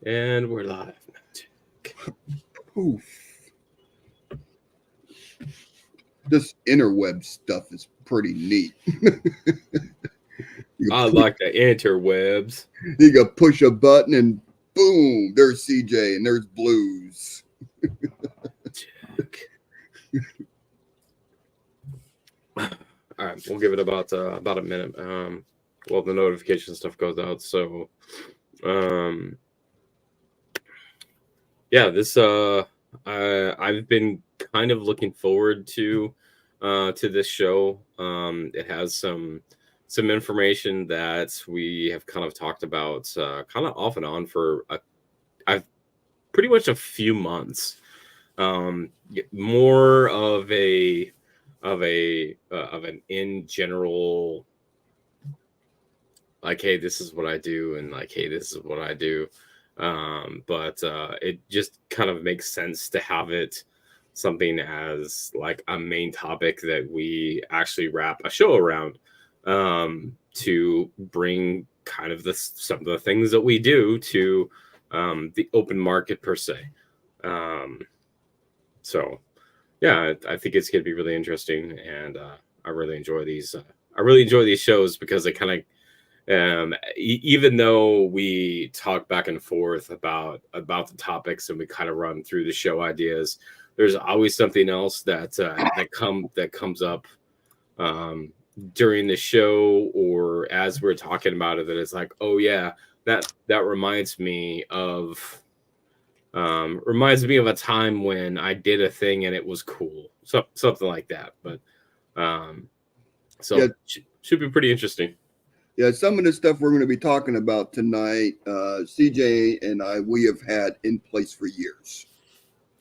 And we're live. Poof. This interweb stuff is pretty neat. I like the interwebs. You can push a button and boom, there's CJ and there's Blues. Check. All right, we'll give it about a minute. Well, the notification stuff goes out. So, yeah, this I've been kind of looking forward to this show. It has some information that we have kind of talked about kind of off and on for I've pretty much a few months. More of an in general, like, hey, this is what I do, and like, hey, this is what I do. But it just kind of makes sense to have it something as like a main topic that we actually wrap a show around, to bring kind of some of the things that we do to the open market per se. So yeah, I think it's going to be really interesting, and I really enjoy these. I really enjoy these shows because they kind of, even though we talk back and forth about the topics and we kind of run through the show ideas, there's always something else that comes up during the show or as we're talking about it that is like, oh yeah, that reminds me of a time when I did a thing and it was cool, so something like that. But so Yeah. should be pretty interesting. Yeah, some of the stuff we're going to be talking about tonight, CJ and I, we have had in place for years.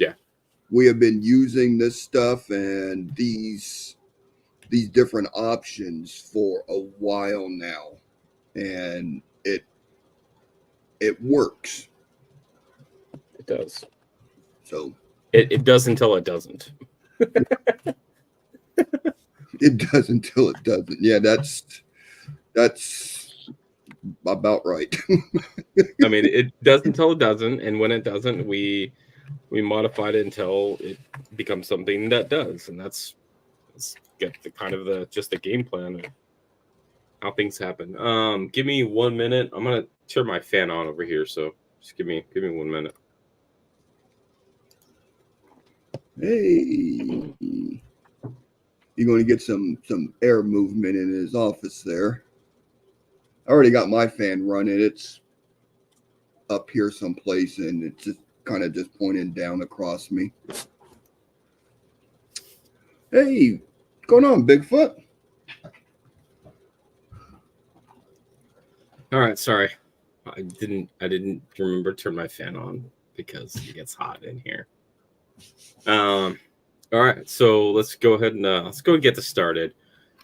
Yeah. We have been using this stuff and these different options for a while now, and it works. It does. So it does until it doesn't. It does until it doesn't. Yeah, that's about right. I mean, it does until it doesn't, and when it doesn't, we modified it until it becomes something that does, and that's get the kind of just the game plan of how things happen. Give me 1 minute. I'm gonna turn my fan on over here, so just give me 1 minute. Hey, you're going to get some air movement in his office there. I already got my fan running. It's up here someplace, and it's just kind of just pointing down across me. Hey, what's going on, Bigfoot? All right, sorry, I didn't remember to turn my fan on because it gets hot in here. All right, so let's go ahead and get this started.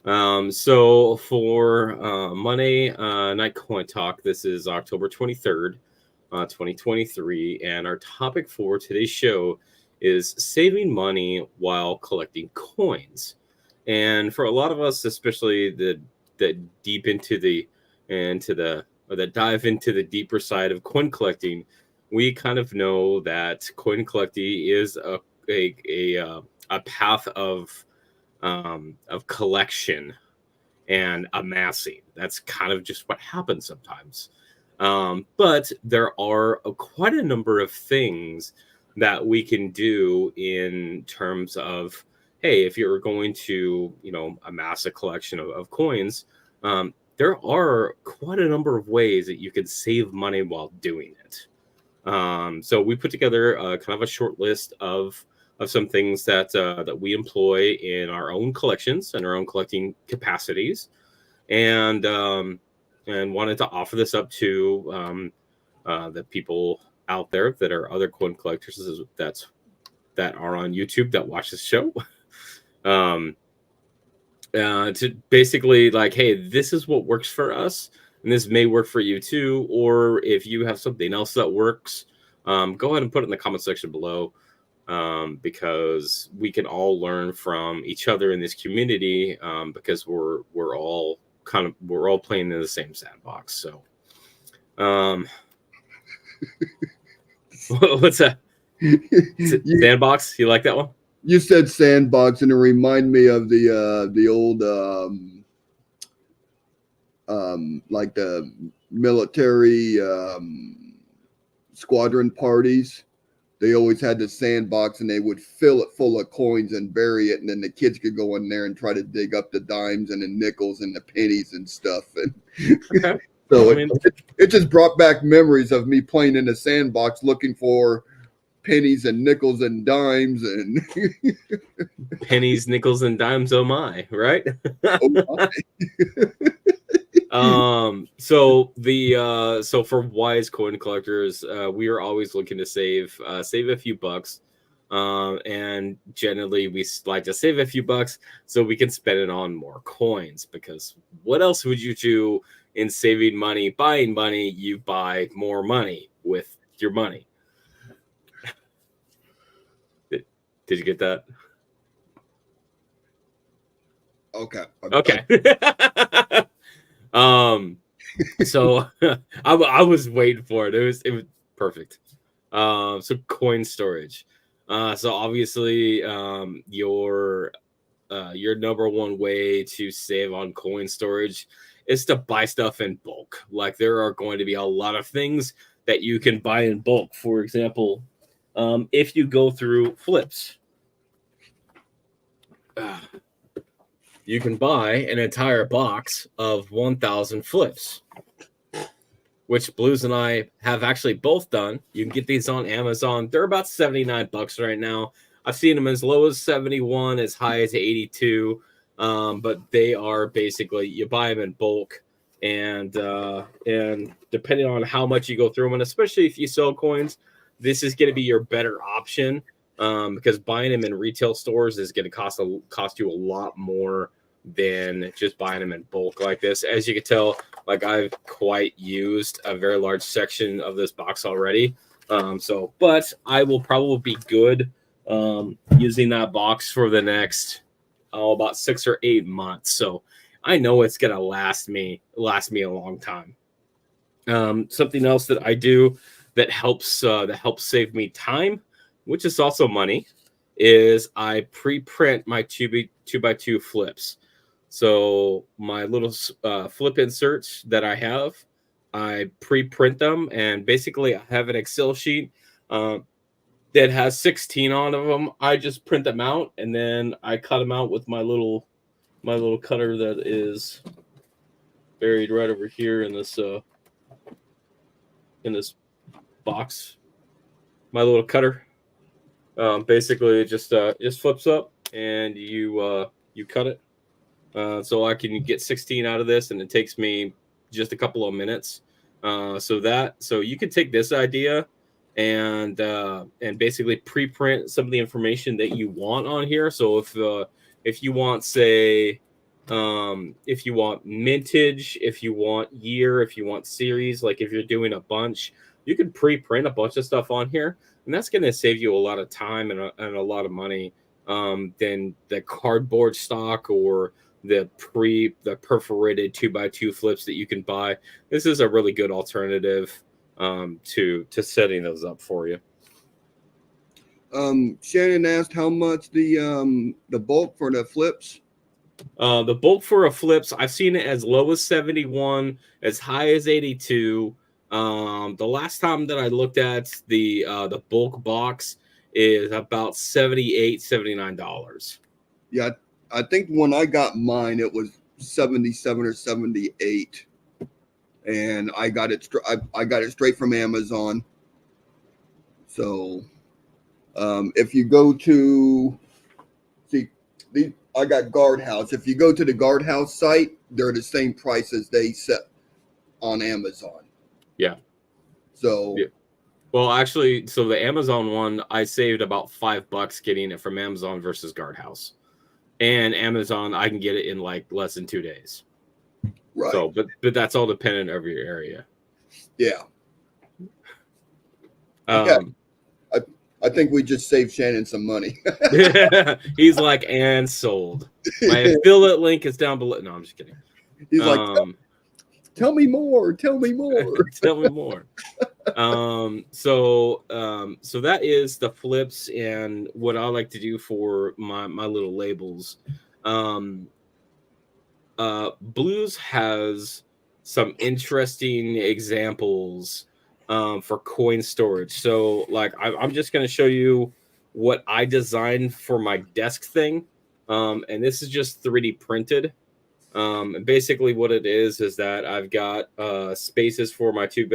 So for Monday Night Coin Talk, this is October 23rd, 2023, and our topic for today's show is saving money while collecting coins. And for a lot of us, especially that deep into that dive into the deeper side of coin collecting, we kind of know that coin collecting is a path of collection and amassing. That's kind of just what happens sometimes. But there are quite a number of things that we can do in terms of, hey, if you're going to, amass a collection of coins, there are quite a number of ways that you can save money while doing it. So we put together kind of a short list of some things that we employ in our own collections and our own collecting capacities, and wanted to offer this up to the people out there that are other coin collectors that are on YouTube that watch this show. To basically like, hey, this is what works for us, and this may work for you too. Or if you have something else that works, go ahead and put it in the comment section below. Because we can all learn from each other in this community, because we're all playing in the same sandbox. So Um, what's that? you, Sandbox? You like that one? you said sandbox, and it reminded me of the old like the military squadron parties. They always had the sandbox, and they would fill it full of coins and bury it, and then the kids could go in there and try to dig up the dimes and the nickels and the pennies and stuff. And Okay. so I mean, it just brought back memories of me playing in the sandbox looking for pennies and nickels and dimes and pennies, nickels, and dimes. Oh my! Right. oh So for wise coin collectors, we are always looking to save a few bucks. And generally we like to save a few bucks so we can spend it on more coins, because what else would you do in saving money, buying money? You buy more money with your money. Did you get that? okay. Okay. So I was waiting for it. It was perfect. So coin storage. So obviously, your number one way to save on coin storage is to buy stuff in bulk. Like, there are going to be a lot of things that you can buy in bulk. For example, if you go through flips, you can buy an entire box of 1,000 flips, which Blues and I have actually both done. You can get these on Amazon. They're about $79 right now. I've seen them as low as 71, as high as 82. But they are basically, you buy them in bulk, and depending on how much you go through them, and especially if you sell coins, this is going to be your better option, because buying them in retail stores is going to cost you a lot more than just buying them in bulk like this. As you can tell, like, I've quite used a very large section of this box already. But I will probably be good using that box for the next about 6 or 8 months. So I know it's gonna last me a long time. Something else that I do that helps save me time, which is also money, is I pre-print my 2x2 flips. So my little flip inserts that I have, I pre-print them, and basically I have an Excel sheet that has 16 on of them. I just print them out, and then I cut them out with my little cutter that is buried right over here in this box. My little cutter. Basically, it just flips up, and you cut it. So I can get 16 out of this, and it takes me just a couple of minutes. So you can take this idea and basically pre-print some of the information that you want on here. So if you want, say, if you want mintage, if you want year, if you want series, like if you're doing a bunch, you can pre-print a bunch of stuff on here, and that's going to save you a lot of time and a lot of money than the cardboard stock or the perforated 2x2 flips that you can buy. This is a really good alternative to setting those up for you. Shannon asked how much the bulk for the flips. The bulk for a flips, I've seen it as low as 71, as high as 82. The last time that I looked at the bulk box is about $78, $79. Yeah, I think when I got mine, it was 77 or 78, and I got it straight from Amazon. So, if you go to I got Guardhouse. If you go to the Guardhouse site, they're the same price as they set on Amazon. Yeah. So. Yeah. Well, actually, so the Amazon one, I saved about $5 getting it from Amazon versus Guardhouse. And Amazon, I can get it in like less than 2 days. Right. So, but that's all dependent of your area. Yeah. Yeah. I think we just saved Shannon some money. He's like, and sold. My affiliate link is down below. No, I'm just kidding. He's like, Tell me more. Tell me more. Tell me more. So that is the flips and what I like to do for my little labels. Um, Blues has some interesting examples for coin storage. So, like, I'm just going to show you what I designed for my desk thing, and this is just 3D printed. And basically, what it is that I've got spaces for my two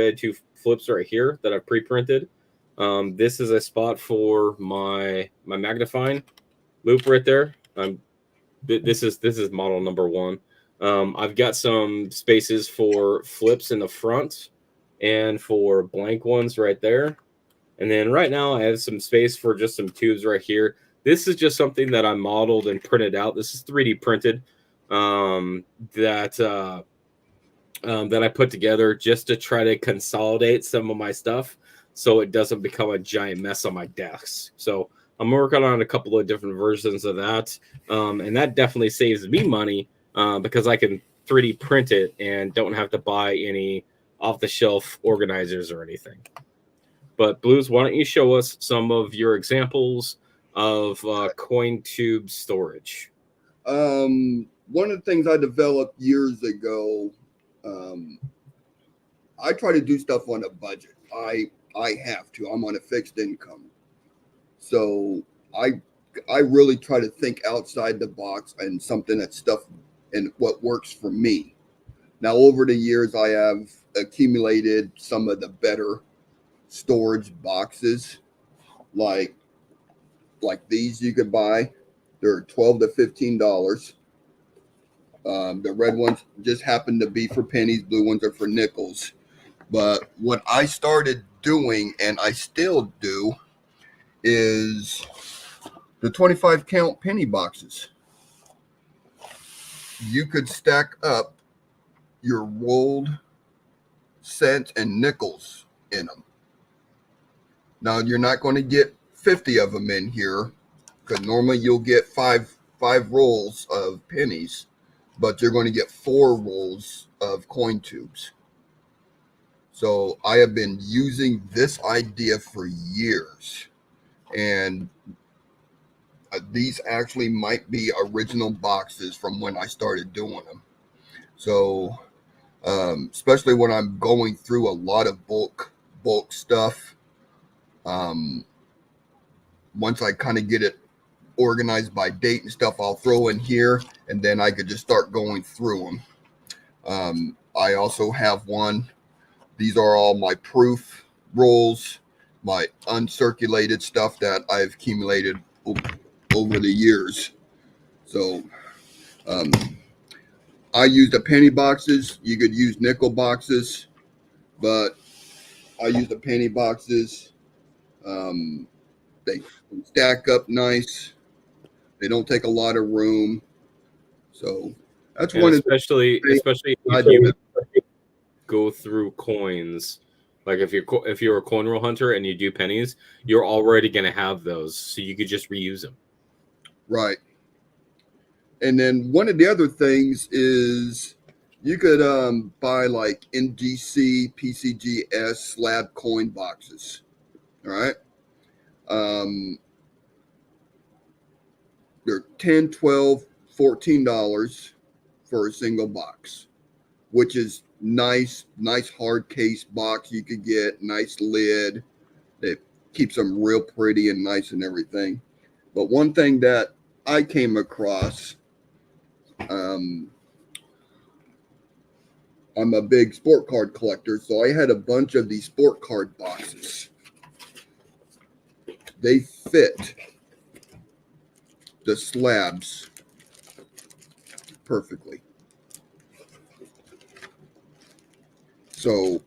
flips right here that I've pre-printed. This is a spot for my magnifying loop right there. This is model number one. I've got some spaces for flips in the front and for blank ones right there. And then right now I have some space for just some tubes right here. This is just something that I modeled and printed out. This is 3D printed that I put together just to try to consolidate some of my stuff so it doesn't become a giant mess on my desk. So I'm working on a couple of different versions of that. And that definitely saves me money because I can 3D print it and don't have to buy any off-the-shelf organizers or anything. But Blues, why don't you show us some of your examples of coin tube storage? One of the things I developed years ago, I try to do stuff on a budget. I have to. I'm on a fixed income. So I really try to think outside the box and something that's stuff and what works for me. Now, over the years, I have accumulated some of the better storage boxes, like these you could buy. They're $12 to $15. The red ones just happen to be for pennies. Blue ones are for nickels. But what I started doing, and I still do, is the 25 count penny boxes. You could stack up your rolled cents and nickels in them. Now you're not going to get 50 of them in here because normally you'll get five rolls of pennies, but you're going to get 4 rolls of coin tubes. So I have been using this idea for years, and these actually might be original boxes from when I started doing them. So especially when I'm going through a lot of bulk stuff, once I kind of get it organized by date and stuff, I'll throw in here, and then I could just start going through them. I also have one. These are all my proof rolls, my uncirculated stuff that I've accumulated over the years. So I use the penny boxes. You could use nickel boxes, but I use the penny boxes. They stack up nice. They don't take a lot of room. So that's and one especially if you go through coins. Like if you're a coin roll hunter and you do pennies, you're already going to have those, so you could just reuse them. Right. And then one of the other things is you could buy like NGC, PCGS slab coin boxes. All right. They're $10, $12, $14 for a single box, which is nice hard case box. You could get nice lid that keeps them real pretty and nice and everything. But one thing that I came across, I'm a big sport card collector, so I had a bunch of these sport card boxes. They fit the slabs perfectly. So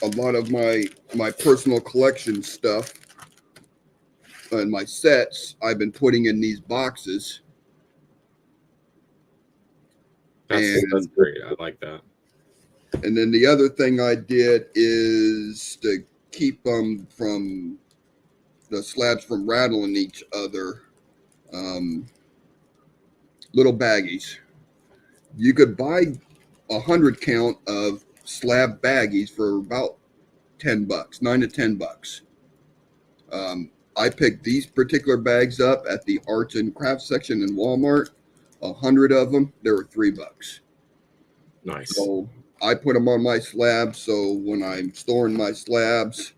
a lot of my personal collection stuff and my sets I've been putting in these boxes. That's great. I like that. And then the other thing I did is to keep them from the slabs from rattling each other. Little baggies. You could buy 100 count of slab baggies for about $10, $9 to $10. I picked these particular bags up at the arts and crafts section in Walmart. 100 of them, they were $3. Nice. So I put them on my slabs. So when I'm storing my slabs,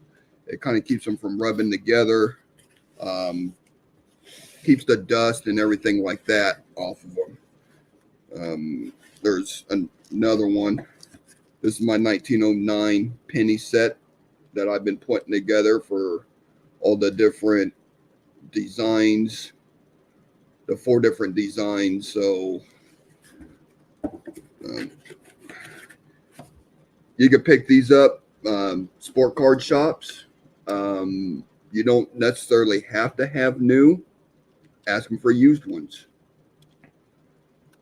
it kind of keeps them from rubbing together. Keeps the dust and everything like that off of them. There's another one. This is my 1909 penny set that I've been putting together for all the different designs, the 4 different designs. So you can pick these up, sport card shops. You don't necessarily have to have new. Ask them for used ones.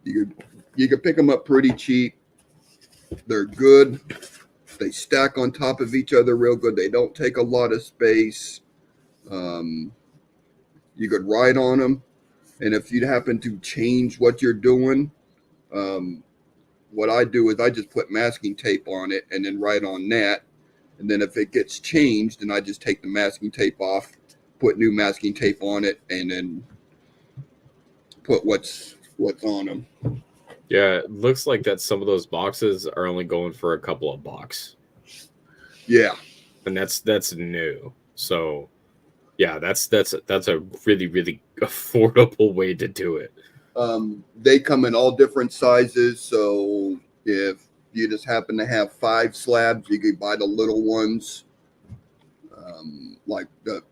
You can pick them up pretty cheap. They're good. They stack on top of each other real good. They don't take a lot of space. You could ride on them. And if you happen to change what you're doing, what I do is I just put masking tape on it and then write on that. And then if it gets changed, then I just take the masking tape off, put new masking tape on it, and then put what's on them. Yeah, it looks like that some of those boxes are only going for a couple of bucks. Yeah. And that's new. So yeah, that's a really, really affordable way to do it. They come in all different sizes. So if you just happen to have 5 slabs, you could buy the little ones. Like the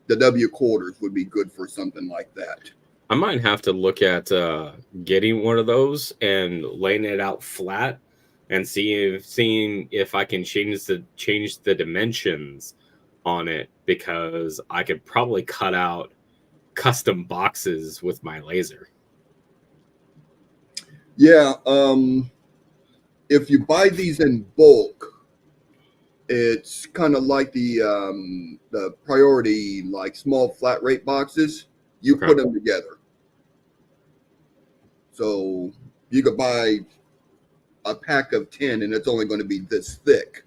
W quarters would be good for something like that. I might have to look at getting one of those and laying it out flat and seeing if I can change the dimensions on it, because I could probably cut out custom boxes with my laser. Yeah, if you buy these in bulk, it's kind of like the priority, like small flat rate boxes. You put them together. So you could buy a pack of 10 and it's only going to be this thick,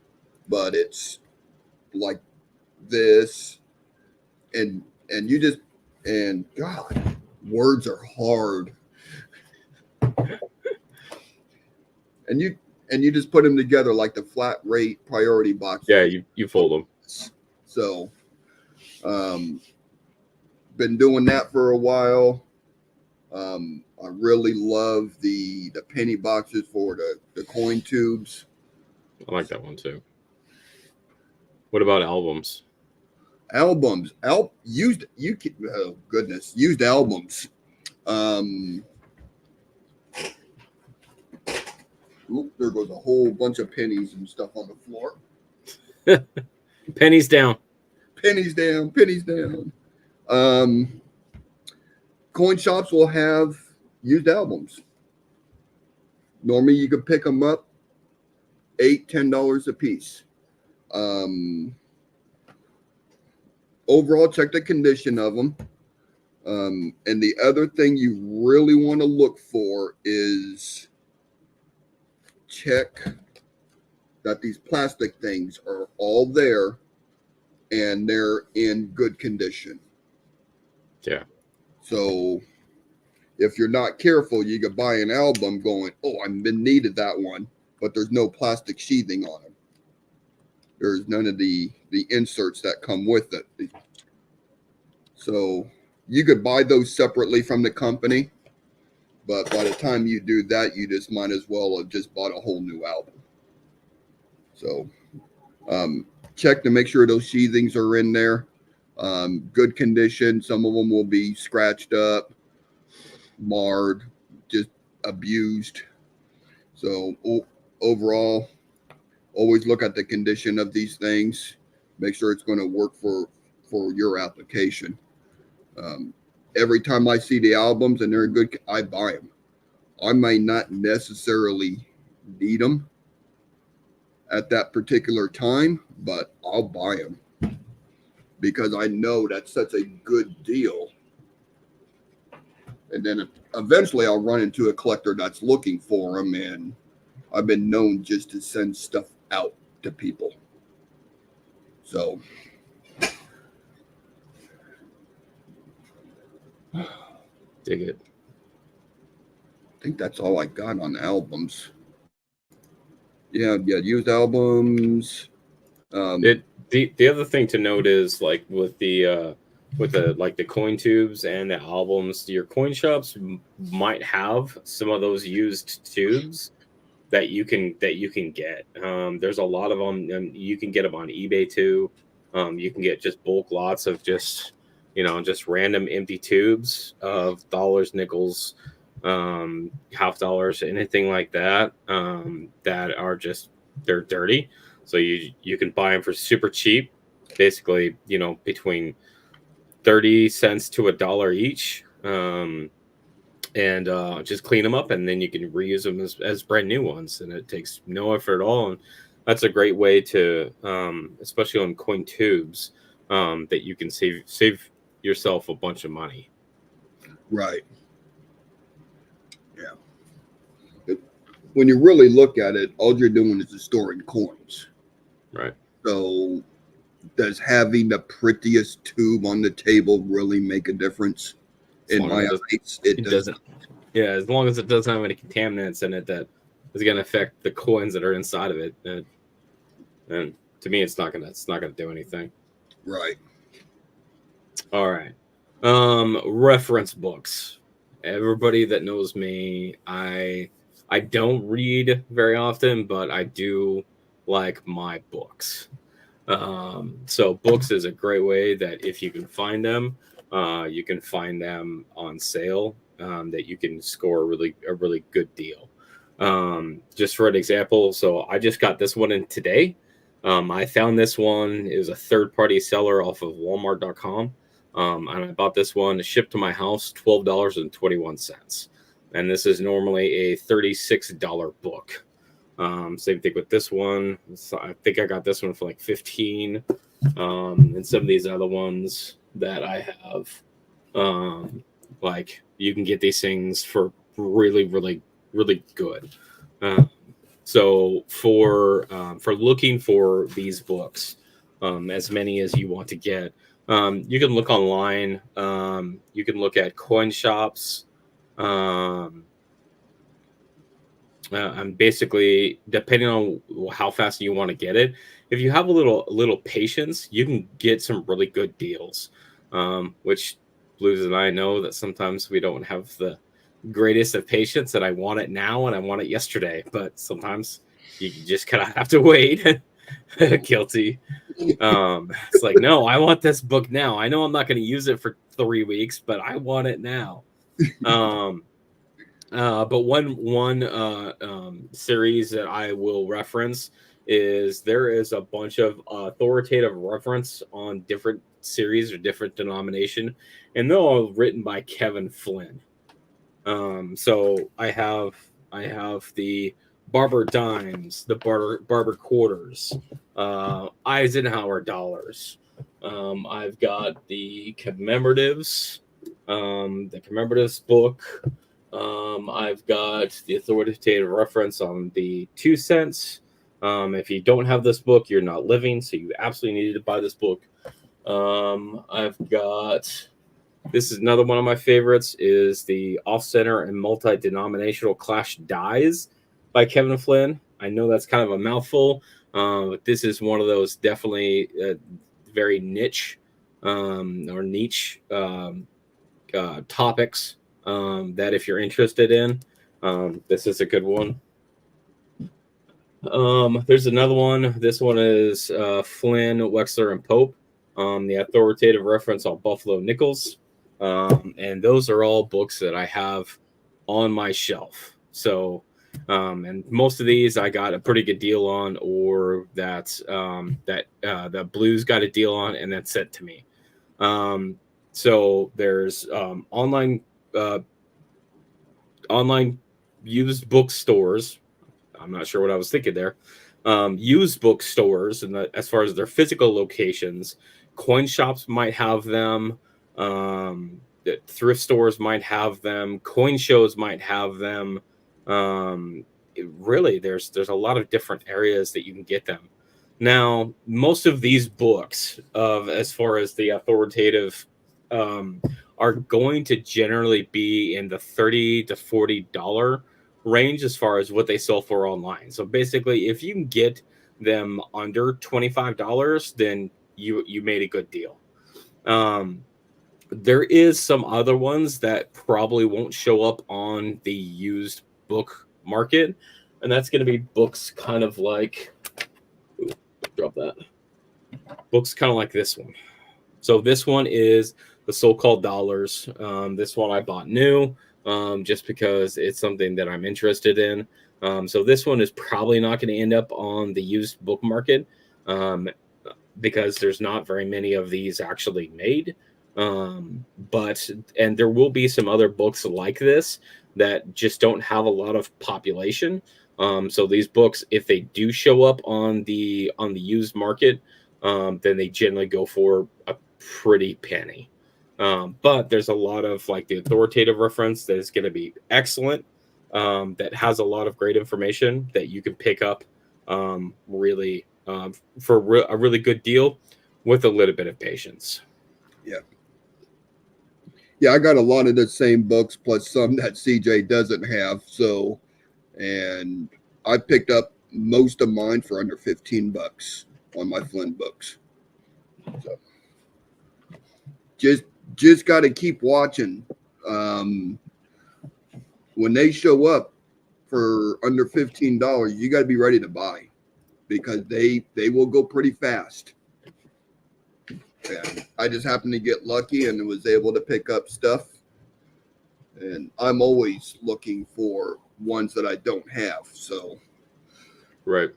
but it's like this, and you just, and God, words are hard. And you just put them together like the flat rate priority box. Yeah, you fold them. So, been doing that for a while. I really love the penny boxes for the coin tubes. I like that one too. What about albums? Albums, used albums. There goes a whole bunch of pennies and stuff on the floor. Pennies down. Pennies down. Pennies down. Coin shops will have used albums. Normally, you could pick them up $8-10 a piece. Overall, check the condition of them. And the other thing you really want to look for is check that these plastic things are all there and they're in good condition. Yeah. So if you're not careful, you could buy an album going, oh, I've been needed that one, but there's no plastic sheathing on it. There's none of the inserts that come with it. So you could buy those separately from the company, but by the time you do that, you just might as well have just bought a whole new album. So check to make sure those sheathings are in there. Good condition. Some of them will be scratched up, marred, just abused. So overall, always look at the condition of these things. Make sure it's going to work for your application. Every time I see the albums and they're good, I buy them. I may not necessarily need them at that particular time, but I'll buy them because I know that's such a good deal. And then eventually I'll run into a collector that's looking for them, and I've been known just to send stuff out to people. So dig it. I think that's all I got on albums. Yeah, used albums. The other thing to note is like with the like the coin tubes and the albums, your coin shops might have some of those used tubes that you can get. There's a lot of them, and you can get them on eBay too. You can get just bulk lots of just just random empty tubes of dollars, nickels, half dollars, anything like that, that are just, they're dirty. So you can buy them for super cheap, basically, between 30 cents to $1 each. And just clean them up, and then you can reuse them as brand new ones, and it takes no effort at all. And that's a great way to, especially on coin tubes, that you can save yourself a bunch of money. Right. Yeah. When you really look at it, all you're doing is just storing coins. Right. So does having the prettiest tube on the table really make a difference? In my eyes, it doesn't. Yeah, as long as it doesn't have any contaminants in it that is going to affect the coins that are inside of it, and to me, it's not gonna do anything. Right. All right. Reference books. Everybody that knows me, I don't read very often, but I do like my books. So books is a great way that if you can find them, you can find them on sale, that you can score a really good deal. Just for an example, so I just got this one in today. I found this one. It was a third-party seller off of Walmart.com. And I bought this one shipped to my house, $12.21. And this is normally a $36 book. Same thing with this one. So I think I got this one for like 15. And some of these other ones that I have, like you can get these things for really, really, really good. So for looking for these books, as many as you want to get, you can look online. You can look at coin shops. And basically, depending on how fast you want to get it, if you have a little patience, you can get some really good deals. Which Blues and I know that sometimes we don't have the greatest of patience, and I want it now and I want it yesterday. But sometimes you just kind of have to wait. Guilty. It's like, no, I want this book now. I know I'm not going to use it for 3 weeks, but I want it now. But one series that I will reference is there is a bunch of authoritative reference on different series or different denomination, and they're all written by Kevin Flynn. So I have the Barber dimes, the Barber quarters, Eisenhower dollars. I've got the commemoratives, the commemoratives book. I've got the authoritative reference on the 2 cents. If you don't have this book, you're not living, so you absolutely needed to buy this book. I've got, this is another one of my favorites, is the Off-Center and Multi-Denominational Clash Dies by Kevin Flynn. I know that's kind of a mouthful, but this is one of those definitely very niche or niche topics that if you're interested in, this is a good one. There's another one. This one is Flynn, Wexler, and Pope. The authoritative reference on Buffalo Nickels. And those are all books that I have on my shelf. So, and most of these I got a pretty good deal on, or that the Blues got a deal on and then sent to me. So there's online used bookstores. I'm not sure what I was thinking there. Used bookstores, and as far as their physical locations, coin shops might have them. Thrift stores might have them. Coin shows might have them. really, there's a lot of different areas that you can get them. Now, most of these books, of as far as the authoritative, um, are going to generally be in the $30 to $40 range as far as what they sell for online. So basically, if you can get them under $25, then you made a good deal. Um, there is some other ones that probably won't show up on the used book market, and that's going to be books kind of like, ooh, drop that, books kind of like this one. So this one is the so-called dollars. This one I bought new, just because it's something that I'm interested in. So this one is probably not going to end up on the used book market, um, because there's not very many of these actually made. But and there will be some other books like this that just don't have a lot of population. So these books, if they do show up on the used market, then they generally go for a pretty penny. But there's a lot of like the authoritative reference that is going to be excellent, that has a lot of great information that you can pick up, really, for a really good deal with a little bit of patience. Yeah. Yeah, I got a lot of the same books plus some that CJ doesn't have. So, and I picked up most of mine for under $15 on my Flynn books. So, just got to keep watching. When they show up for under $15, you got to be ready to buy, because they will go pretty fast. And I just happened to get lucky and was able to pick up stuff. And I'm always looking for ones that I don't have. So, Right.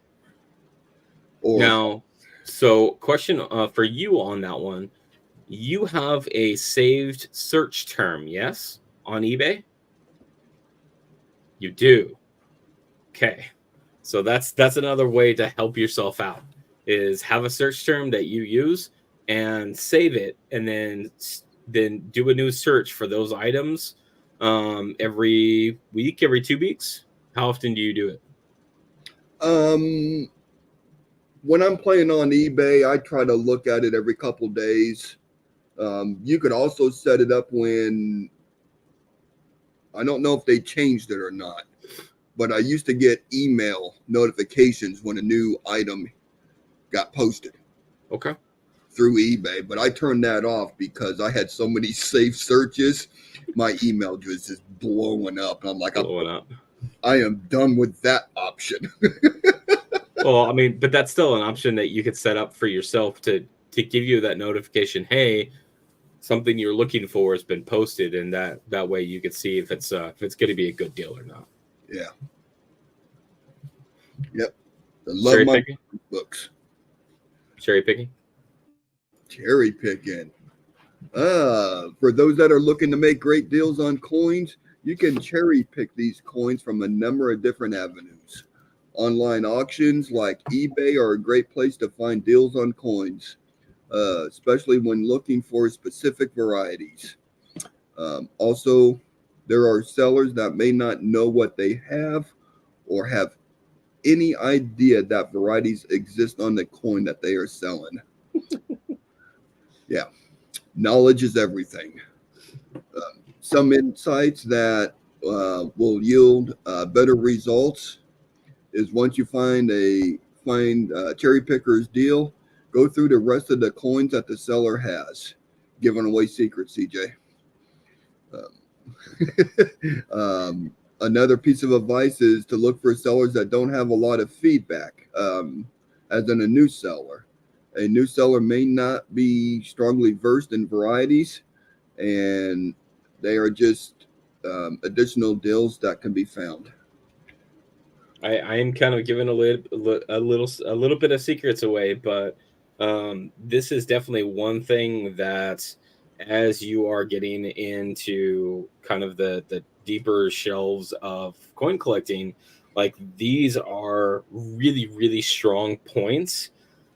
or Now, so question, for you on that one. You have a saved search term, yes, on eBay? You do. Okay. So that's another way to help yourself out, is have a search term that you use and save it, and then do a new search for those items, every week, every 2 weeks. How often do you do it? when I'm playing on eBay, I try to look at it every couple days. You could also set it up when, I don't know if they changed it or not, but I used to get email notifications when a new item got posted Okay. through eBay. But I turned that off because I had so many safe searches. My email was just blowing up. And I'm like, Blowing up. I am done with that option. Well, I mean, but that's still an option that you could set up for yourself to give you that notification. Hey, something you're looking for has been posted, and that way you could see if it's going to be a good deal or not. Yeah. Yep. I love Cherry my picking. books. Cherry picking. Cherry picking. For those that are looking to make great deals on coins, you can cherry pick these coins from a number of different avenues. Online auctions like eBay are a great place to find deals on coins, especially when looking for specific varieties. Also, there are sellers that may not know what they have or have any idea that varieties exist on the coin that they are selling. Yeah, knowledge is everything. Some insights that will yield better results is, once you find a cherry picker's deal, go through the rest of the coins that the seller has. Giving away secrets, CJ. Another piece of advice is to look for sellers that don't have a lot of feedback. As in a new seller may not be strongly versed in varieties, and they are just additional deals that can be found. I am kind of giving a little bit of secrets away, but this is definitely one thing that, as you are getting into kind of the deeper shelves of coin collecting, like, these are really, really strong points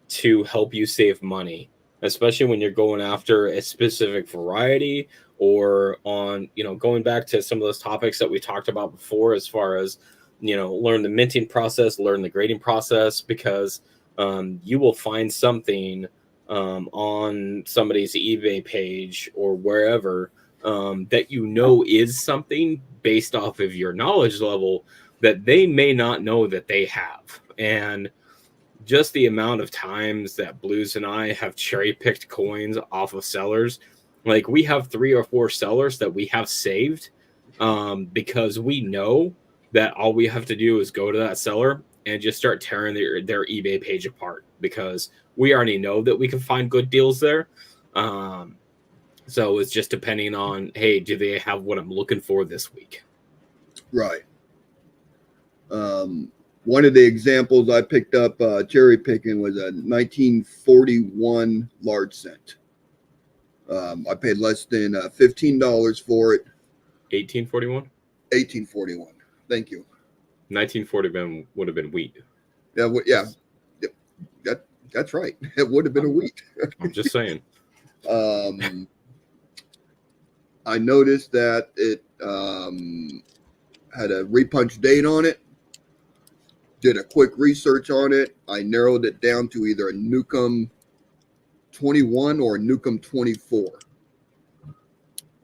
to help you save money, especially when you're going after a specific variety, or on, going back to some of those topics that we talked about before, as far as learn the minting process, learn the grading process, because you will find something on somebody's eBay page or wherever that is something based off of your knowledge level that they may not know that they have. And just the amount of times that Blues and I have cherry picked coins off of sellers, like we have 3 or 4 sellers that we have saved because we know that all we have to do is go to that seller and just start tearing their eBay page apart, because we already know that we can find good deals there. So it's just depending on, hey, do they have what I'm looking for this week? Right. One of the examples I picked up cherry picking was a 1941 large cent. I paid less than $15 for it. 1841? 1841. Thank you. 1940 would have been wheat. Yeah. That's right. It would have been a wheat. I'm just saying. I noticed that it had a repunch date on it. Did a quick research on it. I narrowed it down to either a Newcomb 21 or a Newcomb 24.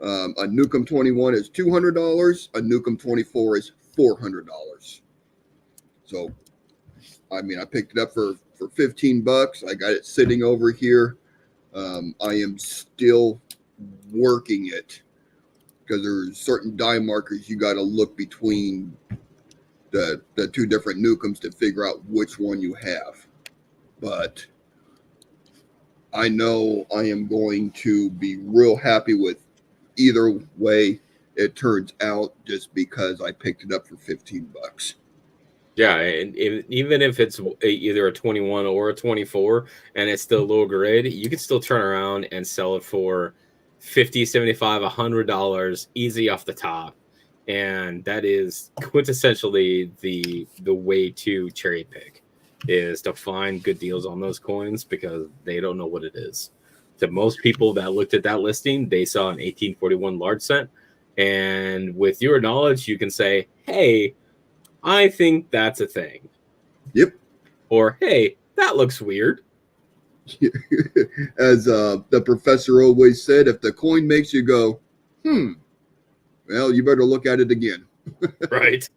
A Newcomb 21 is $200. A Newcomb 24 is $400. So, I mean, I picked it up for $15. I got it sitting over here. I am still working it because there's certain die markers you got to look between the 2 different Newcombs to figure out which one you have. But I know I am going to be real happy with either way it turns out, just because I picked it up for $15. Yeah, and even if it's either a 21 or a 24 and it's still low grade, you can still turn around and sell it for $50, $75, $100 easy off the top. And that is quintessentially the way to cherry pick, is to find good deals on those coins, because they don't know what it is. To most people that looked at that listing, they saw an 1841 large cent. And with your knowledge, you can say, hey, I think that's a thing. Yep. Or, hey, that looks weird. As the professor always said, if the coin makes you go, well, you better look at it again. Right.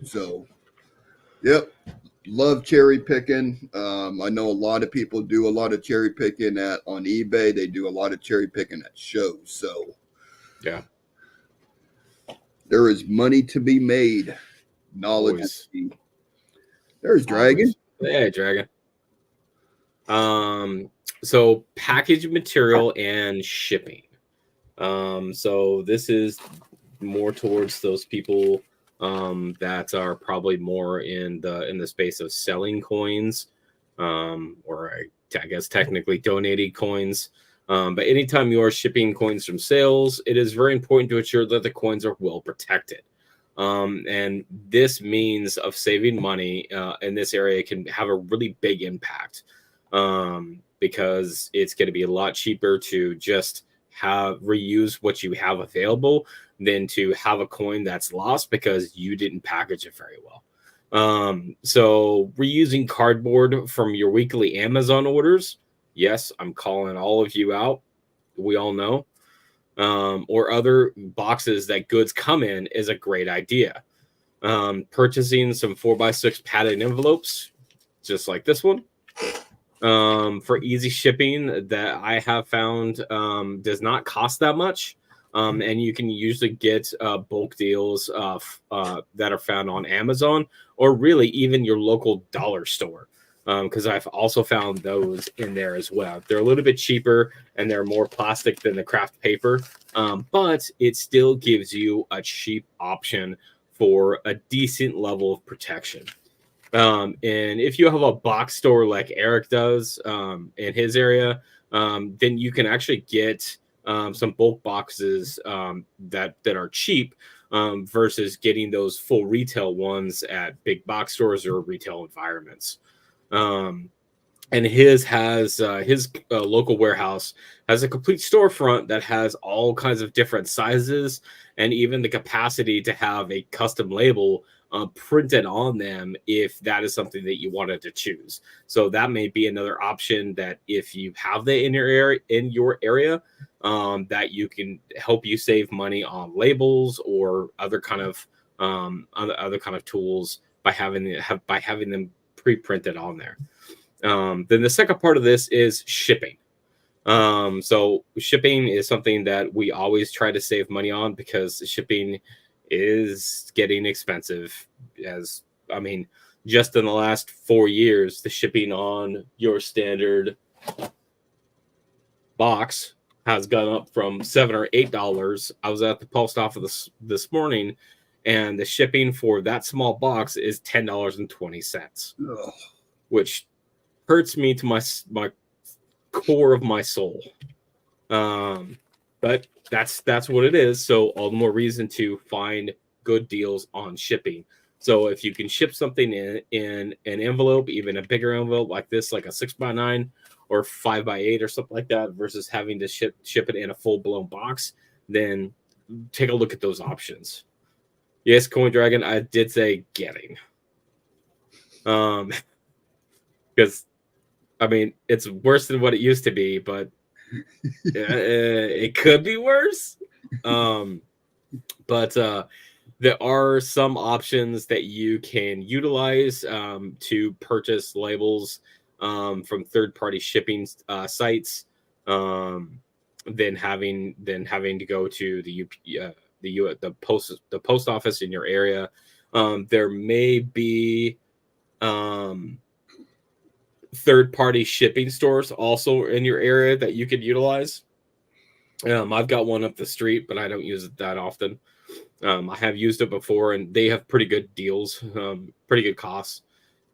So, yep. Love cherry picking. I know a lot of people do a lot of cherry picking on eBay. They do a lot of cherry picking at shows. So, yeah, there is money to be made. Knowledge is key. There's Dragon. Hey, Dragon. So package material and shipping. So this is more towards those people that are probably more in the space of selling coins, or I guess technically donating coins. But anytime you are shipping coins from sales, it is very important to ensure that the coins are well protected. And this means of saving money in this area can have a really big impact, because it's going to be a lot cheaper to just reuse what you have available than to have a coin that's lost because you didn't package it very well. So reusing cardboard from your weekly Amazon orders. Yes, I'm calling all of you out. We all know. Or other boxes that goods come in is a great idea. Purchasing some 4x6 padded envelopes, just like this one, for easy shipping, that I have found does not cost that much. And you can usually get bulk deals that are found on Amazon, or really even your local dollar store. Because I've also found those in there as well. They're a little bit cheaper and they're more plastic than the craft paper, but it still gives you a cheap option for a decent level of protection. And if you have a box store like Eric does in his area, then you can actually get some bulk boxes that are cheap, versus getting those full retail ones at big box stores or retail environments. and his has his local warehouse has a complete storefront that has all kinds of different sizes and even the capacity to have a custom label printed on them if that is something that you wanted to choose. So that may be another option that if you have that in your area, that you can help you save money on labels or other kind of other kind of tools by having them pre-printed on there. Then the second part of this is shipping. So shipping is something that we always try to save money on because shipping is getting expensive. As I mean, just in the last 4 years, the shipping on your standard box has gone up from $7 or $8. I was at the post office this morning, and the shipping for that small box is $10.20, which hurts me to my core of my soul. But that's what it is. So all the more reason to find good deals on shipping. So if you can ship something in an envelope, even a bigger envelope like this, like a 6x9 or 5x8 or something like that, versus having to ship it in a full blown box, then take a look at those options. Yes, Coin Dragon, I did say getting. Because I mean, it's worse than what it used to be, but it could be worse. But there are some options that you can utilize to purchase labels from third-party shipping sites. Than having to go to the post office in your area. There may be third-party shipping stores also in your area that you could utilize. I've got one up the street, but I don't use it that often. I have used it before, and they have pretty good deals, pretty good costs.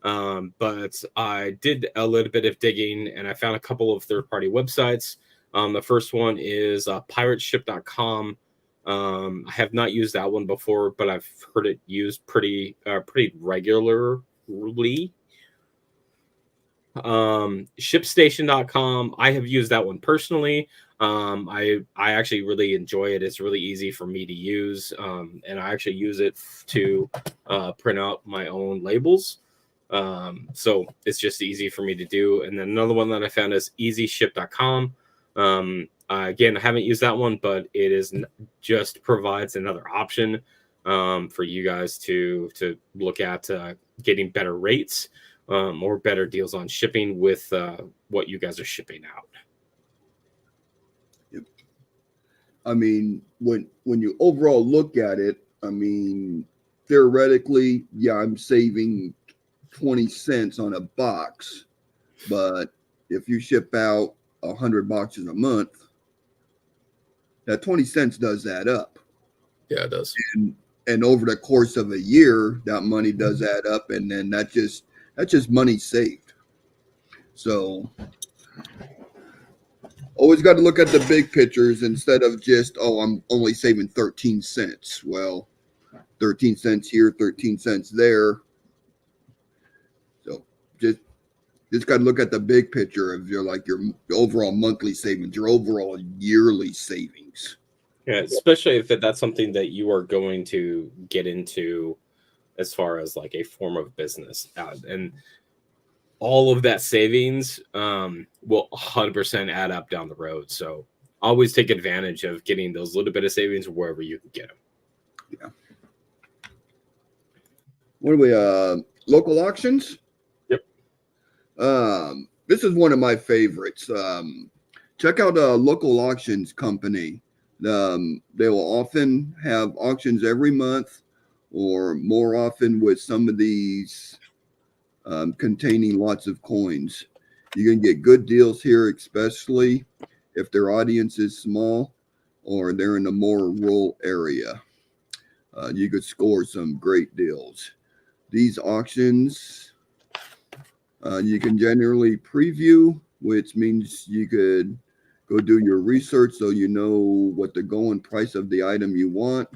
But I did a little bit of digging, and I found a couple of third-party websites. The first one is pirateship.com. I have not used that one before, but I've heard it used pretty regularly. Shipstation.com. I have used that one personally. I actually really enjoy it. It's really easy for me to use, and I actually use it to print out my own labels. So it's just easy for me to do. And then another one that I found is easyship.com. Again, I haven't used that one, but it is just provides another option for you guys to look at getting better rates or better deals on shipping with what you guys are shipping out. Yep. I mean, when you overall look at it, I mean, theoretically, yeah, I'm saving 20 cents on a box, but if you ship out 100 boxes a month, that 20 cents does add up. Yeah, it does. And over the course of a year, that money does add up, and then that's just money saved. So always got to look at the big pictures instead of just, oh, I'm only saving 13 cents. Well, 13 cents here, 13 cents there. So just got to look at the big picture of your overall monthly savings, your overall yearly savings. Yeah, especially if that's something that you are going to get into as far as like a form of business. And all of that savings will 100% add up down the road. So always take advantage of getting those little bit of savings wherever you can get them. Yeah. What are we, local auctions? Yep. This is one of my favorites. Check out a local auctions company. They will often have auctions every month or more often with some of these containing lots of coins. You can get good deals here, especially if their audience is small or they're in a more rural area. You could score some great deals. These auctions, you can generally preview, which means you could go do your research so you know what the going price of the item you want.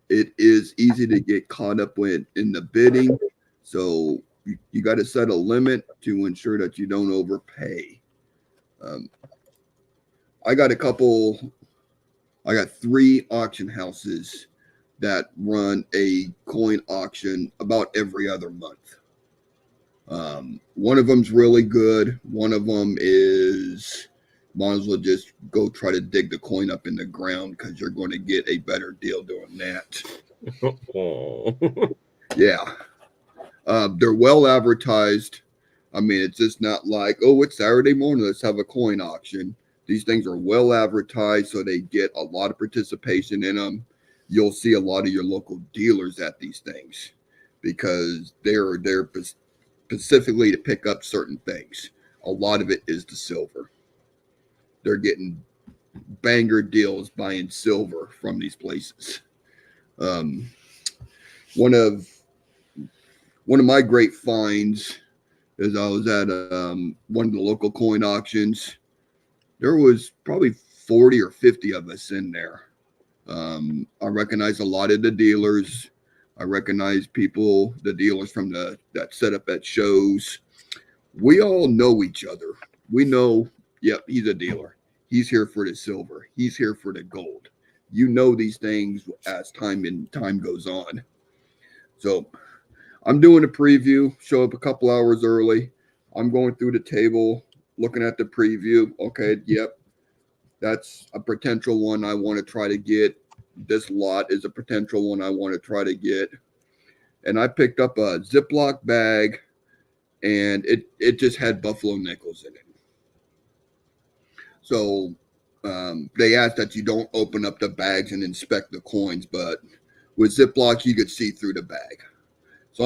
It is easy to get caught up in the bidding. So you got to set a limit to ensure that you don't overpay. Um, I got three auction houses that run a coin auction about every other month. One of them's really good. One of them is, might as well just go try to dig the coin up in the ground because you're going to get a better deal doing that. Oh. Yeah. They're well advertised. I mean, it's just not like, oh, it's Saturday morning, let's have a coin auction. These things are well advertised, so they get a lot of participation in them. You'll see a lot of your local dealers at these things because they're specifically to pick up certain things. A lot of it is the silver. They're getting banger deals buying silver from these places. One of my great finds is I was at one of the local coin auctions. There was probably 40 or 50 of us in there. I recognize a lot of the dealers. I recognize the dealers from that set up at shows. We all know each other. We know, yep, he's a dealer. He's here for the silver. He's here for the gold. You know these things as time goes on. So I'm doing a preview, show up a couple hours early. I'm going through the table, looking at the preview. Okay, yep, that's a potential one I want to try to get. This lot is a potential one I want to try to get. And I picked up a Ziploc bag, and it just had buffalo nickels in it. So they asked that you don't open up the bags and inspect the coins, but with Ziploc, you could see through the bag. So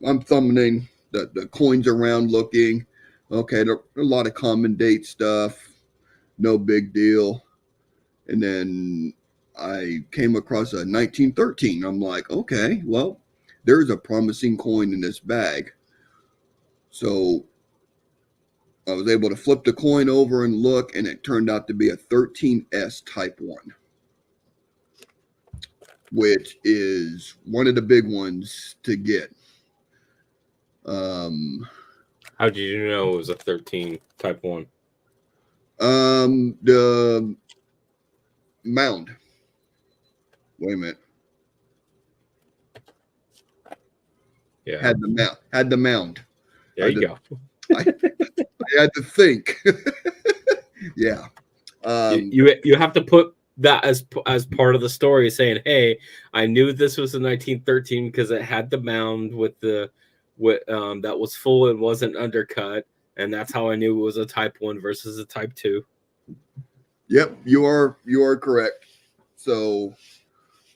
I'm thumbing the coins around looking. Okay, there are a lot of common date stuff. No big deal. And then I came across a 1913. I'm like, okay, well, there's a promising coin in this bag. So I was able to flip the coin over and look, and it turned out to be a 13S Type 1, which is one of the big ones to get. How did you know it was a 13 Type 1? The mound. Wait a minute. Yeah. Had the mound. There you go. I had to think. Yeah. You have to put that as part of the story, saying, "Hey, I knew this was a 1913 because it had the mound with that was full and wasn't undercut, and that's how I knew it was a Type 1 versus a Type 2." Yep, you are correct. So,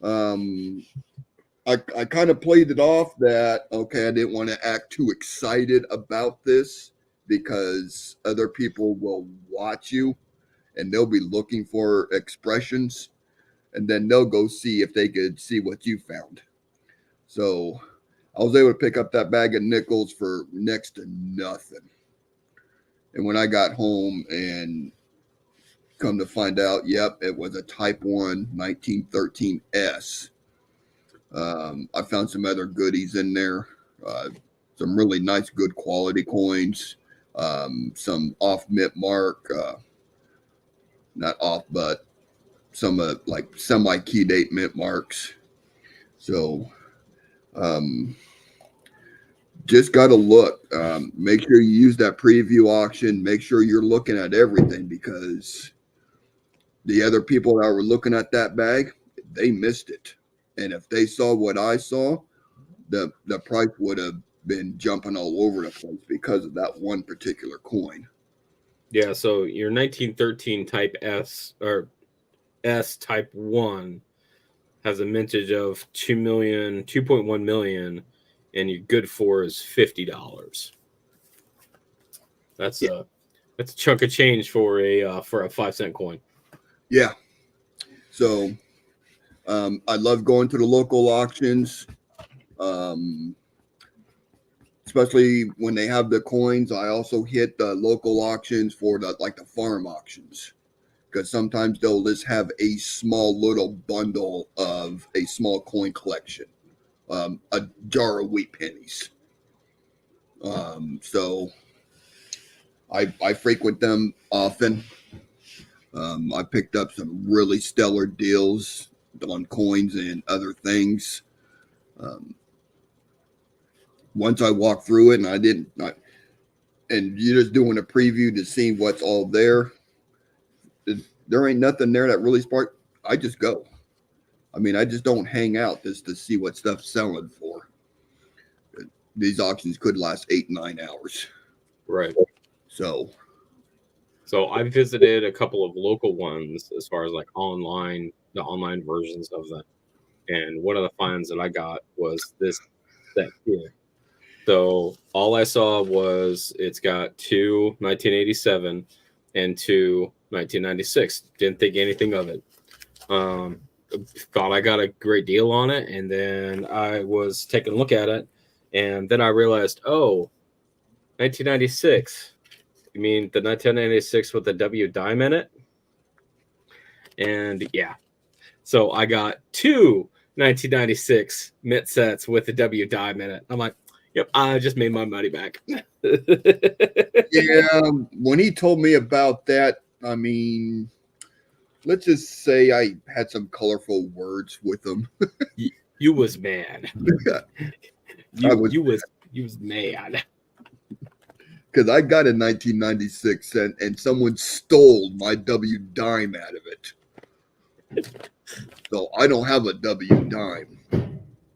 I kind of played it off that, okay, I didn't want to act too excited about this because other people will watch you and they'll be looking for expressions, and then they'll go see if they could see what you found. So I was able to pick up that bag of nickels for next to nothing. And when I got home and come to find out, yep, it was a Type 1 1913S. I found some other goodies in there, some really nice, good quality coins, some off mint mark, not off, but some like semi key date mint marks. So just got to look. Make sure you use that preview auction. Make sure you're looking at everything because the other people that were looking at that bag, they missed it. And if they saw what I saw, the price would have been jumping all over the place because of that one particular coin. Yeah, so your 1913 Type S or S Type 1 has a mintage of 2.1 million, and your good for is $50. That's a chunk of change for a 5-cent coin. Yeah. So I love going to the local auctions, especially when they have the coins. I also hit the local auctions for the farm auctions because sometimes they'll just have a small little bundle of a small coin collection, a jar of wheat pennies. So I frequent them often. I picked up some really stellar deals on coins and other things. Once I walked through it, and and you're just doing a preview to see what's all there. There ain't nothing there that really sparked. I just go. I mean, I just don't hang out just to see what stuff's selling for. These auctions could last 8-9 hours. Right. So I visited a couple of local ones as far as like the online versions of them. And one of the finds that I got was this set here. So all I saw was it's got 2 1987 and 2 1996. Didn't think anything of it. Thought I got a great deal on it, and then I was taking a look at it, and then I realized, 1996. You mean the 1996 with the W dime in it? And yeah, so I got 2 1996 mint sets with the W dime in it. I'm like, yep, I just made my money back. yeah, when he told me about that, I mean, let's just say I had some colorful words with him. You was mad. You was mad. Because I got a 1996 and someone stole my W dime out of it. So I don't have a W dime.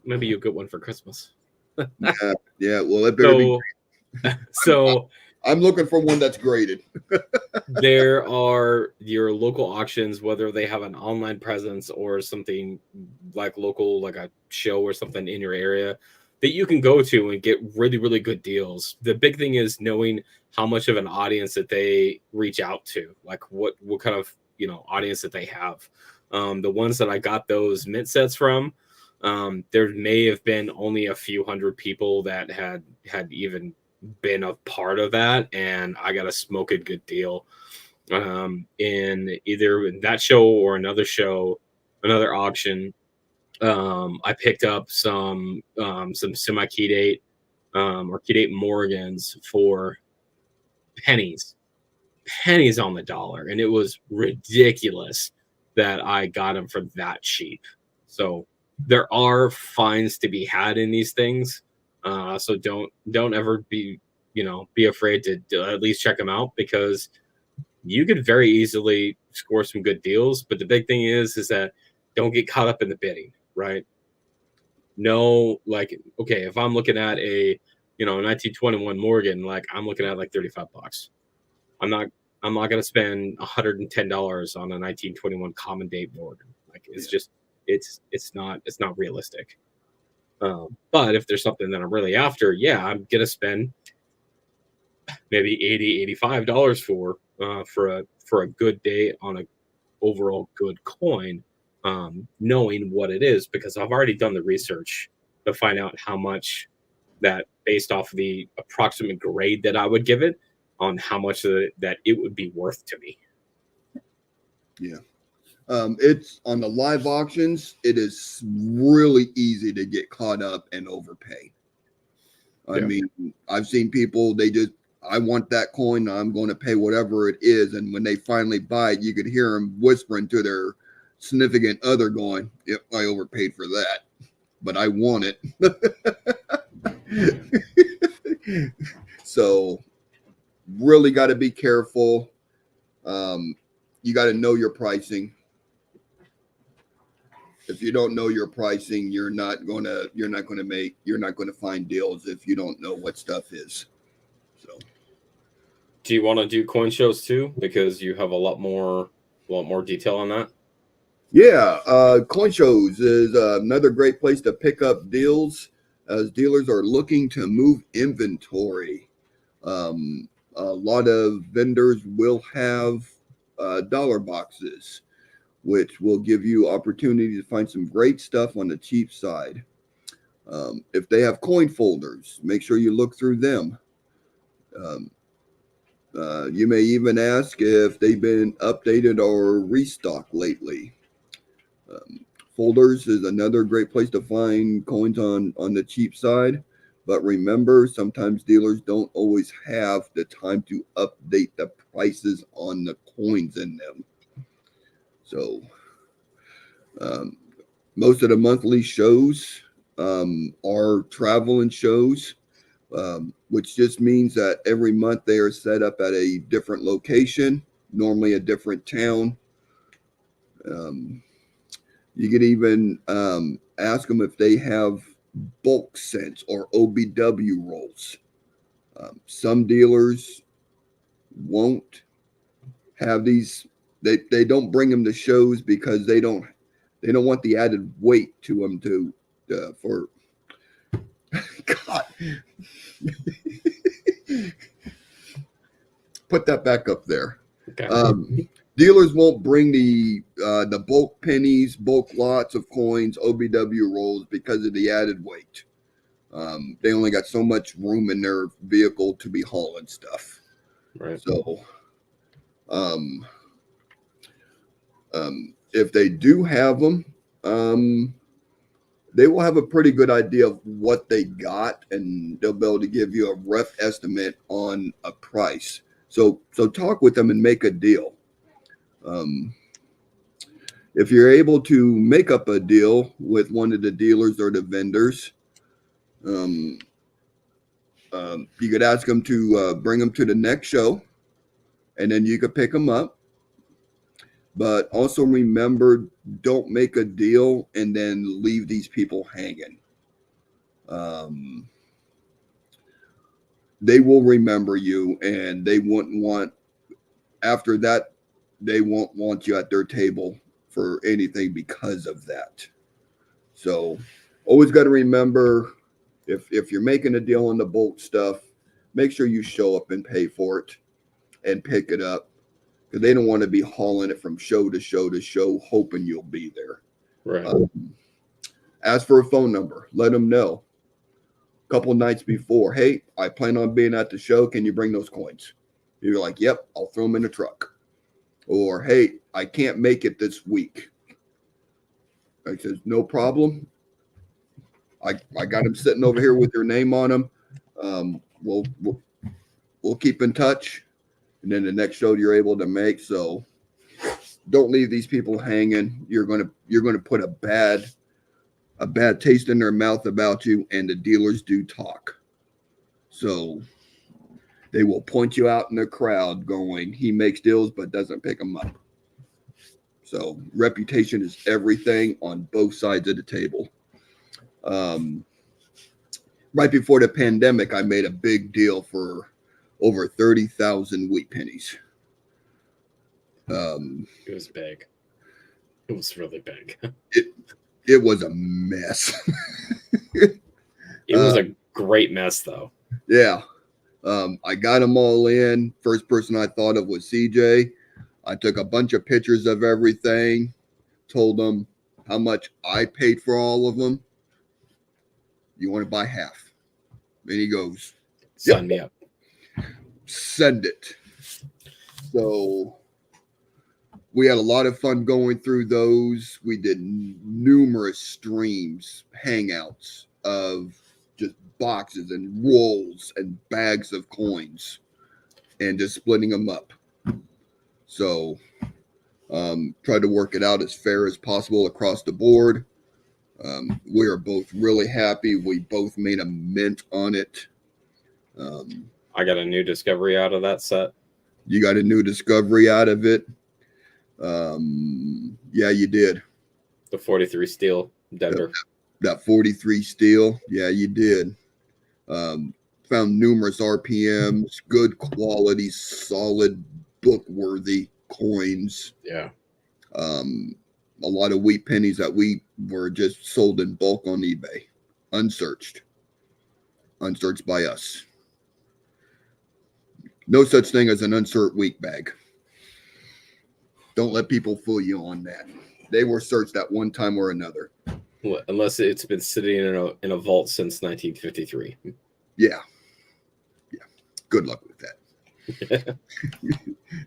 Maybe you get one for Christmas. Yeah. Well, it better be. So I'm looking for one that's graded. There are your local auctions, whether they have an online presence or something like local, like a show or something in your area, that you can go to and get really, really good deals. The big thing is knowing how much of an audience that they reach out to, like what kind of audience that they have. The ones that I got those mint sets from, there may have been only a few hundred people that had even been a part of that, and I got a smoking good deal in either that show or another auction. I picked up some semi-key date or key date Morgans for pennies on the dollar, and it was ridiculous that I got them for that cheap. So there are fines to be had in these things. So don't ever be afraid to at least check them out, because you could very easily score some good deals. But the big thing is that don't get caught up in the bidding, right? No, like, okay, if I'm looking at a 1921 Morgan, like I'm looking at like $35. I'm not going to spend $110 on a 1921 common date Morgan. Like it's just it's not realistic. But if there's something that I'm really after, yeah, I'm gonna spend maybe $80-$85 for a good day on a overall good coin, knowing what it is, because I've already done the research to find out how much that, based off the approximate grade that I would give it, on how much that it would be worth to me. Yeah. It's on the live auctions. It is really easy to get caught up and overpay. I mean, I've seen people, I want that coin. I'm going to pay whatever it is. And when they finally buy it, you could hear them whispering to their significant other going, yep, I overpaid for that, but I want it. So really got to be careful. You got to know your pricing. If you don't know your pricing, you're not going to find deals if you don't know what stuff is. So, do you want to do coin shows too? Because you have a lot more detail on that. Yeah, coin shows is another great place to pick up deals, as dealers are looking to move inventory. A lot of vendors will have dollar boxes, which will give you opportunity to find some great stuff on the cheap side. If they have coin folders, make sure you look through them. You may even ask if they've been updated or restocked lately. Folders is another great place to find coins on the cheap side, But remember, sometimes dealers don't always have the time to update the prices on the coins in them. So most of the monthly shows are traveling shows, which just means that every month they are set up at a different location, normally a different town. You could even ask them if they have bulk scents or OBW rolls. Some dealers won't have these. They don't bring them to shows because they don't want the added weight to them for God. Put that back up there. Okay. Dealers won't bring the bulk pennies, bulk lots of coins, OBW rolls because of the added weight. They only got so much room in their vehicle to be hauling stuff. Right. So, if they do have them, they will have a pretty good idea of what they got, and they'll be able to give you a rough estimate on a price. So talk with them and make a deal. If you're able to make up a deal with one of the dealers or the vendors, you could ask them to bring them to the next show, and then you could pick them up. But also remember, don't make a deal and then leave these people hanging. They will remember you, and they wouldn't want, after that, they won't want you at their table for anything because of that. So always got to remember, if you're making a deal on the bulk stuff, make sure you show up and pay for it and pick it up, because they don't want to be hauling it from show to show to show, hoping you'll be there. Right. Ask for a phone number. Let them know a couple nights before, hey, I plan on being at the show. Can you bring those coins? You're like, yep, I'll throw them in the truck. Or, hey, I can't make it this week. I says, no problem. I got them sitting over here with your name on them. We'll keep in touch. And then the next show you're able to make. So don't leave these people hanging. You're gonna put a bad taste in their mouth about you, and the dealers do talk. So they will point you out in the crowd going, he makes deals but doesn't pick them up. So reputation is everything on both sides of the table. Right before the pandemic, I made a big deal for over 30,000 wheat pennies. It was big. It was really big. It was a mess. It was a great mess, though. Yeah. I got them all in. First person I thought of was CJ. I took a bunch of pictures of everything, told them how much I paid for all of them. You want to buy half? And he goes, Sign me up. Send it. So we had a lot of fun going through those. We did numerous streams, hangouts of just boxes and rolls and bags of coins and just splitting them up. So tried to work it out as fair as possible across the board. We are both really happy. We both made a mint on it. I got a new discovery out of that set. You got a new discovery out of it. Yeah, you did. The 43 steel Denver. That 43 steel. Yeah, you did. Found numerous RPMs, good quality, solid, book-worthy coins. Yeah. A lot of wheat pennies that we were just sold in bulk on eBay, unsearched by us. No such thing as an unsearched wheat bag. Don't let people fool you on that. They were searched at one time or another. Unless it's been sitting in a vault since 1953. Yeah. Good luck with that.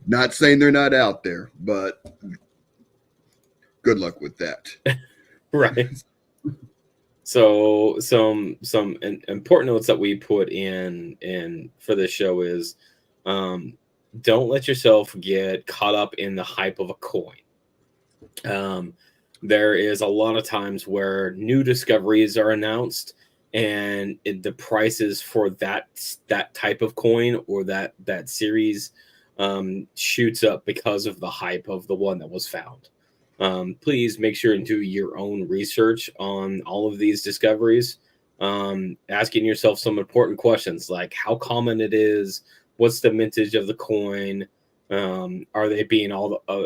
Not saying they're not out there, but good luck with that. Right. So some important notes that we put in for this show is, um, don't let yourself get caught up in the hype of a coin. Um, there is a lot of times where new discoveries are announced, and the prices for that type of coin or that series shoots up because of the hype of the one that was found. Please make sure and do your own research on all of these discoveries. Asking yourself some important questions like how common it is, what's the mintage of the coin, are they being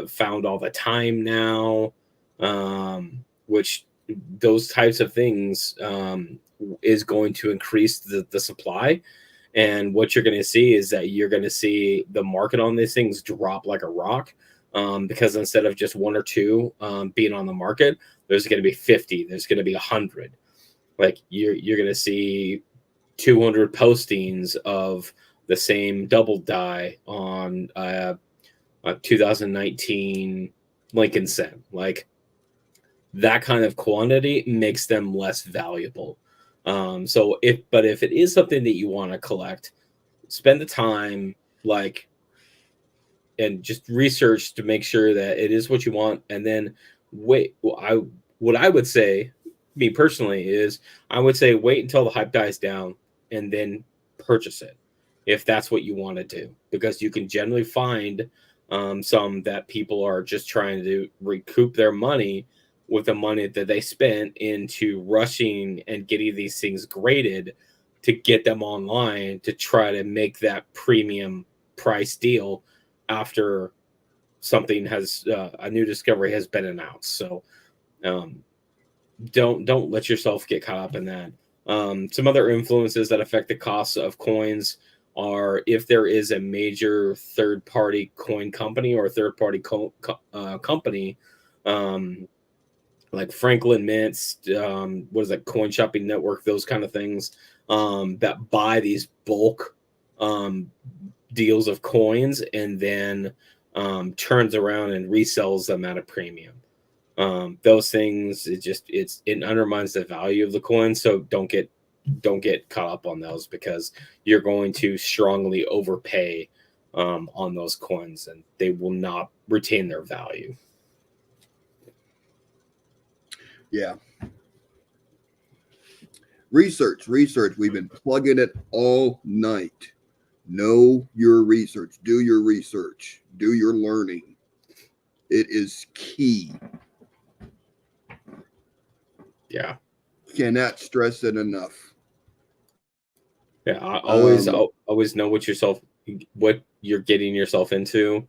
found all the time now? Which those types of things is going to increase the supply. And what you're going to see is that you're going to see the market on these things drop like a rock, because instead of just one or two being on the market, there's going to be 50, there's going to be 100. Like you're going to see 200 postings of the same double die on a 2019 Lincoln Cent. Like that kind of quantity makes them less valuable. If it is something that you want to collect, spend the time, like, and just research to make sure that it is what you want, and then wait. What I would say, me personally, is I would say wait until the hype dies down and then purchase it if that's what you want to do, because you can generally find some that people are just trying to recoup their money with the money that they spent into rushing and getting these things graded to get them online to try to make that premium price deal after something has a new discovery has been announced. So um, don't let yourself get caught up in that. Some other influences that affect the cost of coins are if there is a major third party coin company or third party company, um, like Franklin Mints, what is that, Coin Shopping Network, those kind of things, that buy these bulk um, deals of coins and then turns around and resells them at a premium. Those things, it undermines the value of the coin. So don't get caught up on those, because you're going to strongly overpay on those coins and they will not retain their value. Yeah. Research. We've been plugging it all night. Know your research. Do your research. Do your learning. It is key. Yeah. Cannot stress it enough. Yeah. Always know what you're getting yourself into.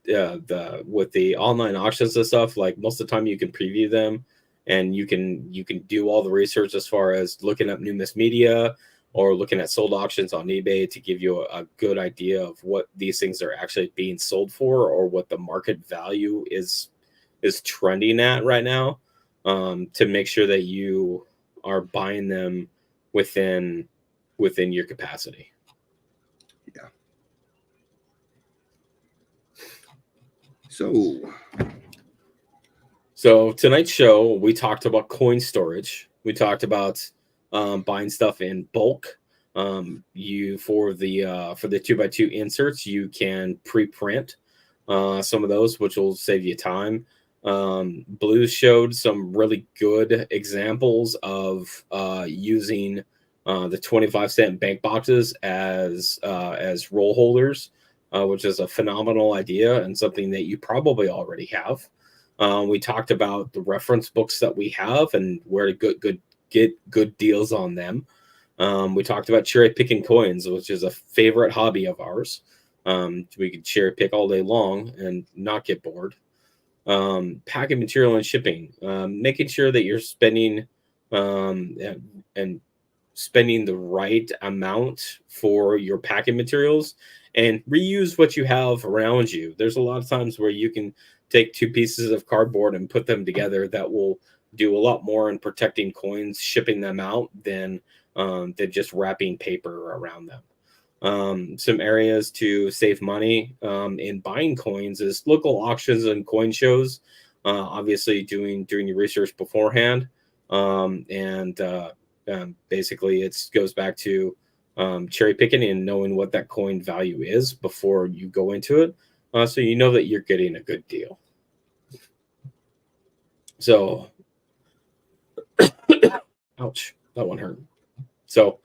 With the online auctions and stuff, like most of the time you can preview them and you can do all the research as far as looking up Numis Media or looking at sold auctions on eBay to give you a good idea of what these things are actually being sold for or what the market value is trending at right now, to make sure that you are buying them within your capacity. Yeah. So tonight's show, we talked about coin storage. We talked about buying stuff in bulk. You for the 2x2 inserts, you can pre-print some of those, which will save you time. Blues showed some really good examples of using the 25-cent bank boxes as roll holders, which is a phenomenal idea and something that you probably already have. We talked about the reference books that we have and where to get good deals on them. We talked about cherry picking coins, which is a favorite hobby of ours. We could cherry pick all day long and not get bored. Packing material and shipping, making sure that you're spending and spending the right amount for your packing materials, and reuse what you have around you. There's a lot of times where you can take two pieces of cardboard and put them together that will do a lot more in protecting coins, shipping them out than just wrapping paper around them. Some areas to save money in buying coins is local auctions and coin shows. Obviously, doing your research beforehand. Basically it goes back to cherry picking and knowing what that coin value is before you go into it, so you know that you're getting a good deal. So ouch, that one hurt. So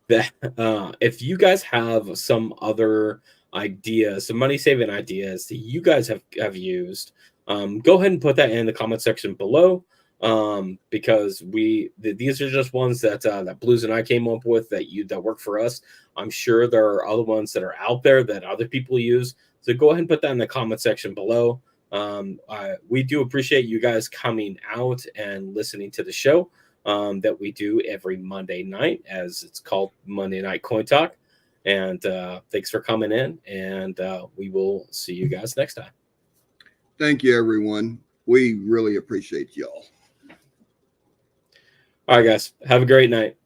if you guys have some other ideas, some money saving ideas that you guys have used, go ahead and put that in the comment section below, because these are just ones that that Blues and I came up with that work for us. I'm sure there are other ones that are out there that other people use, so go ahead and put that in the comment section below. We do appreciate you guys coming out and listening to the show that we do every Monday night, as it's called Monday Night Coin Talk. And thanks for coming in, and we will see you guys next time. Thank you, everyone. We really appreciate y'all. All right, guys. Have a great night.